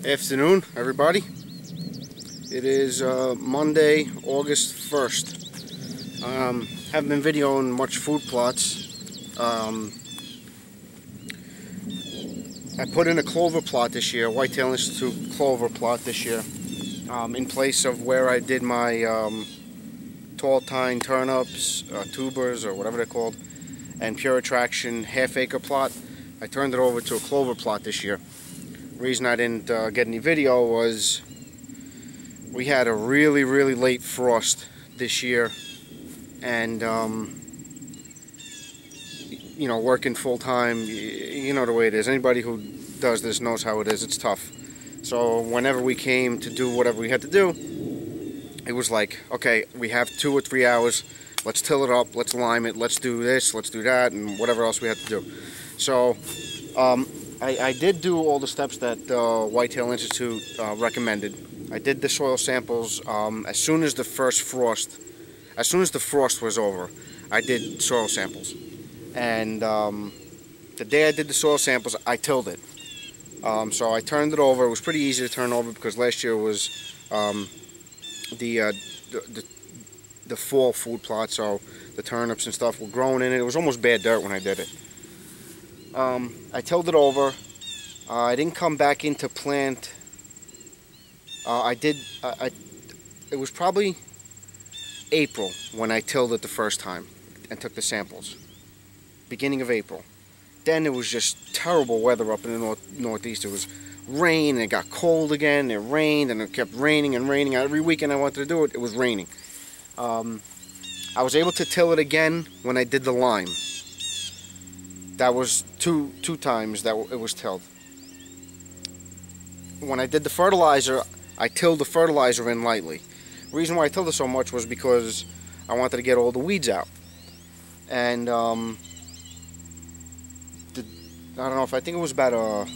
Afternoon, everybody. It is Monday, August 1st. Haven't been videoing much food plots. I put in a clover plot this year, Whitetail Institute clover plot this year, in place of where I did my tall tine turnips, tubers, or whatever they're called, and pure attraction half-acre plot. I turned it over to a clover plot this year. The reason I didn't get any video was we had a really late frost this year, and you know, working full-time, you know the way it is. Anybody who does this knows how it is. It's tough. So whenever we came to do whatever we had to do, it was like, okay, we have 2 or 3 hours, let's till it up, let's lime it, let's do this, let's do that, and whatever else we had to do. So I did do all the steps that Whitetail Institute recommended. I did the soil samples as soon as the frost was over. I did soil samples, and the day I did the soil samples, I tilled it. So I turned it over. It was pretty easy to turn over because last year was the fall food plot, so the turnips and stuff were growing in it. It was almost bad dirt when I did it. I tilled it over. I didn't come back into plant. It was probably April when I tilled it the first time and took the samples. Beginning of April. Then it was just terrible weather up in the northeast. It was rain, and it got cold again. It rained, and it kept raining and raining. Every weekend I wanted to do it, it was raining. I was able to till it again when I did the lime. That was two times that it was tilled. When I did the fertilizer, I tilled the fertilizer in lightly. The reason why I tilled it so much was because I wanted to get all the weeds out. And I don't know, I think it was about a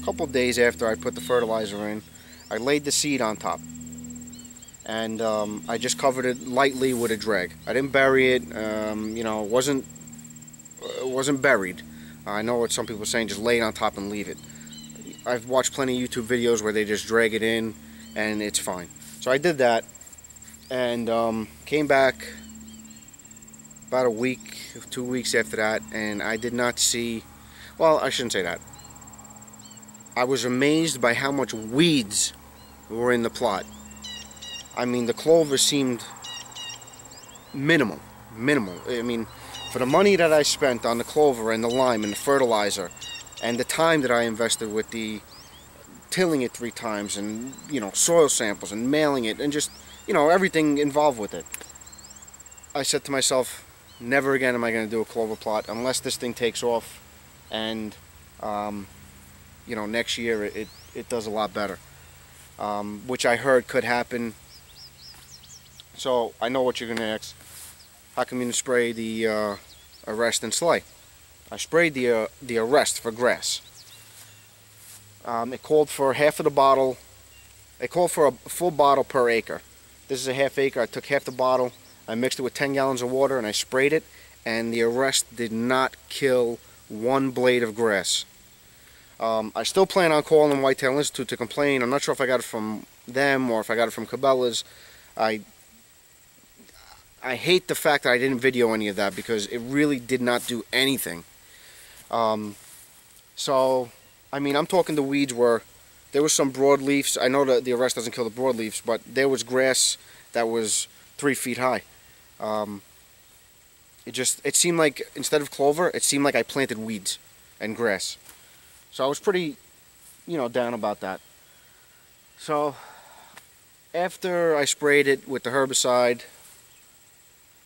couple days after I put the fertilizer in, I laid the seed on top. And I just covered it lightly with a drag. I didn't bury it. You know, it wasn't buried. I know what some people are saying, just lay it on top and leave it. I've watched plenty of YouTube videos where they just drag it in and it's fine. So I did that, and came back about a week, 2 weeks after that, and I did not see, well, I shouldn't say that. I was amazed by how much weeds were in the plot. I mean, the clover seemed minimal. I mean, for the money that I spent on the clover and the lime and the fertilizer, and the time that I invested with the tilling it 3 times, and, you know, soil samples and mailing it, and just, you know, everything involved with it, I said to myself, never again am I going to do a clover plot unless this thing takes off, and you know, next year it does a lot better, which I heard could happen. So I know what you're going to ask. How come you didn't spray the arrest and slay? I sprayed the arrest for grass. It called for half of the bottle. It called for a full bottle per acre. This is a half acre. I took half the bottle. I mixed it with 10 gallons of water and I sprayed it. And the arrest did not kill one blade of grass. I still plan on calling Whitetail Institute to complain. I'm not sure if I got it from them or if I got it from Cabela's. I hate the fact that I didn't video any of that because it really did not do anything. So, I mean, I'm talking the weeds were, there was some broadleafs. I know that the arrest doesn't kill the broadleafs, but there was grass that was 3 feet high. It seemed like, instead of clover, it seemed like I planted weeds and grass. So I was pretty, you know, down about that. So, after I sprayed it with the herbicide,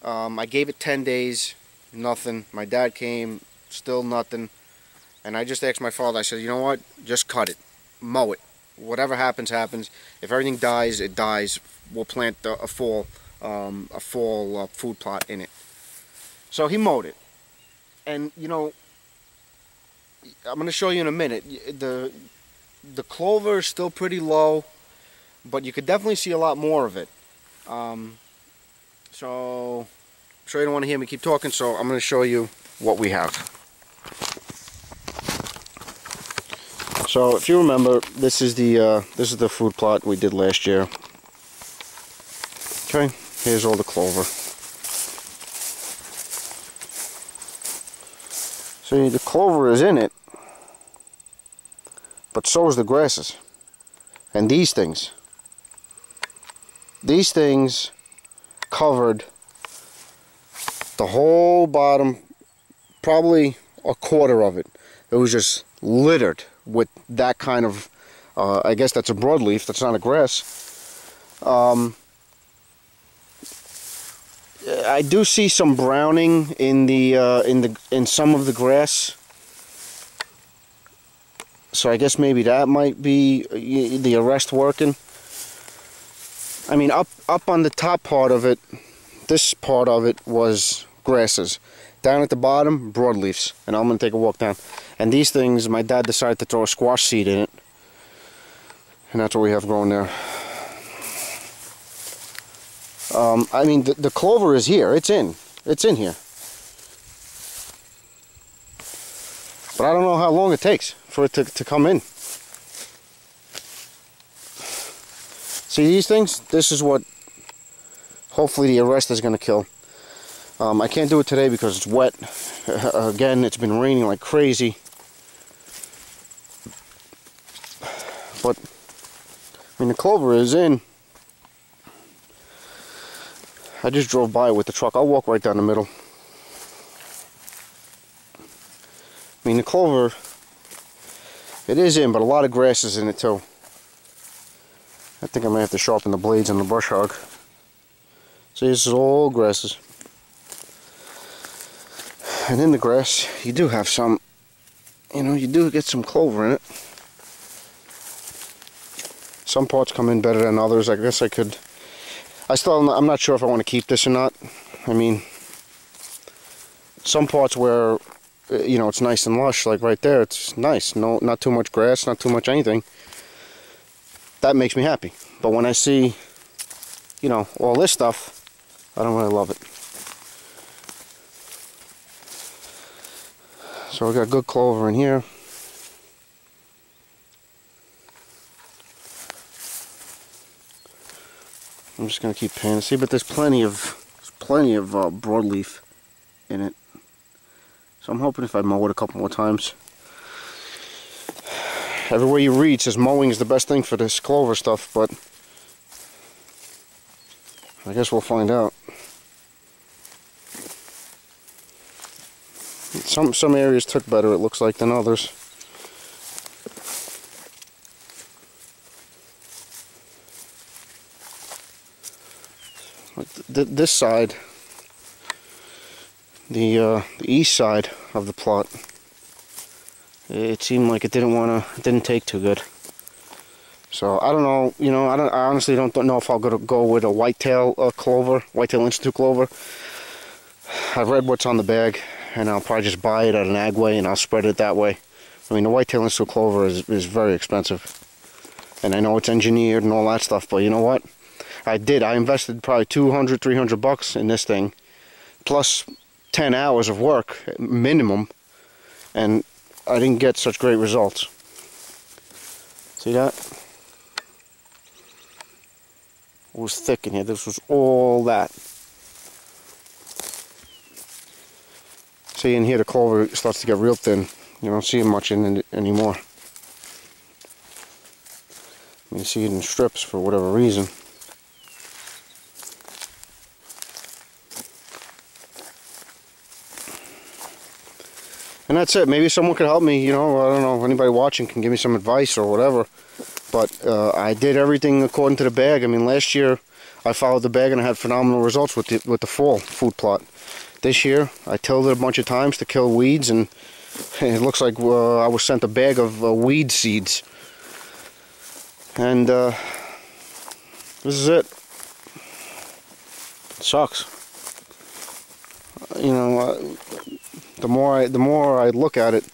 I gave it 10 days, nothing. My dad came, still nothing. And I just asked my father, I said, you know what, just cut it, mow it. Whatever happens, happens. If everything dies, it dies. We'll plant a fall food plot in it. So he mowed it. And, you know, I'm going to show you in a minute. The clover is still pretty low, but you could definitely see a lot more of it. So, I'm sure you don't want to hear me keep talking, so I'm going to show you what we have. So if you remember, this is the fruit plot we did last year. Okay, here's all the clover. See, the clover is in it, but so is the grasses. And these things covered the whole bottom, probably a quarter of it. It was just littered with that kind of, I guess that's a broadleaf, that's not a grass. I do see some browning in some of the grass. So I guess maybe that might be the arrest working. I mean, up on the top part of it, this part of it was grasses. Down at the bottom, broadleafs. And I'm going to take a walk down. And these things, my dad decided to throw a squash seed in it. And that's what we have growing there. I mean, the clover is here. It's in here. But I don't know how long it takes for it to come in. See these things? This is what hopefully the arrest is going to kill. I can't do it today because it's wet. Again, it's been raining like crazy. But, I mean, the clover is in. I just drove by it with the truck. I'll walk right down the middle. I mean, the clover, it is in, but a lot of grass is in it too. I think I might have to sharpen the blades on the brush hog. See, this is all grasses. And in the grass, you do have some, you know, you do get some clover in it. Some parts come in better than others. I guess I could, I'm not sure if I want to keep this or not. I mean, some parts where, you know, it's nice and lush, like right there, it's nice. No, not too much grass, not too much anything. That makes me happy. But when I see, you know, all this stuff, I don't really love it. So we got good clover in here. I'm just gonna keep panning. See, but there's plenty of broadleaf in it. So I'm hoping if I mow it a couple more times. Everywhere you read says mowing is the best thing for this clover stuff, but I guess we'll find out. Some areas took better, it looks like, than others. This side, the east side of the plot, it seemed like it didn't take too good. So I don't know, you know, I honestly don't know if I'll go with a whitetail clover, whitetail institute clover. I've read what's on the bag, and I'll probably just buy it at an Agway and I'll spread it that way. I mean, the whitetail institute clover is very expensive, and I know it's engineered and all that stuff, but you know what? I invested probably $200-300 in this thing, plus 10 hours of work minimum, and I didn't get such great results. See that? It was thick in here. This was all that. See, in here the clover starts to get real thin. You don't see much in it anymore. You see it in strips for whatever reason. And that's it. Maybe someone could help me, you know, I don't know if anybody watching can give me some advice or whatever. But I did everything according to the bag. I mean, last year I followed the bag and I had phenomenal results with the fall food plot. This year I tilled it a bunch of times to kill weeds, and it looks like I was sent a bag of weed seeds. And this is it. It sucks. You know, the more I look at it,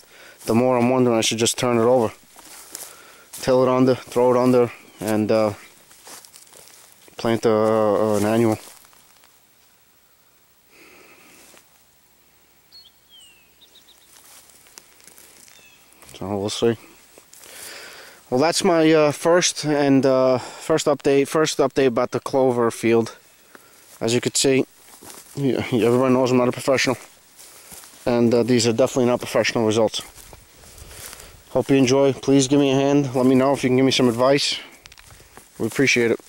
the more I'm wondering I should just turn it over. Till it under, throw it under, and plant an annual. So we'll see. Well, that's my first update about the clover field. As you can see, everyone knows I'm not a professional, and these are definitely not professional results. Hope you enjoy. Please give me a hand. Let me know if you can give me some advice. We appreciate it.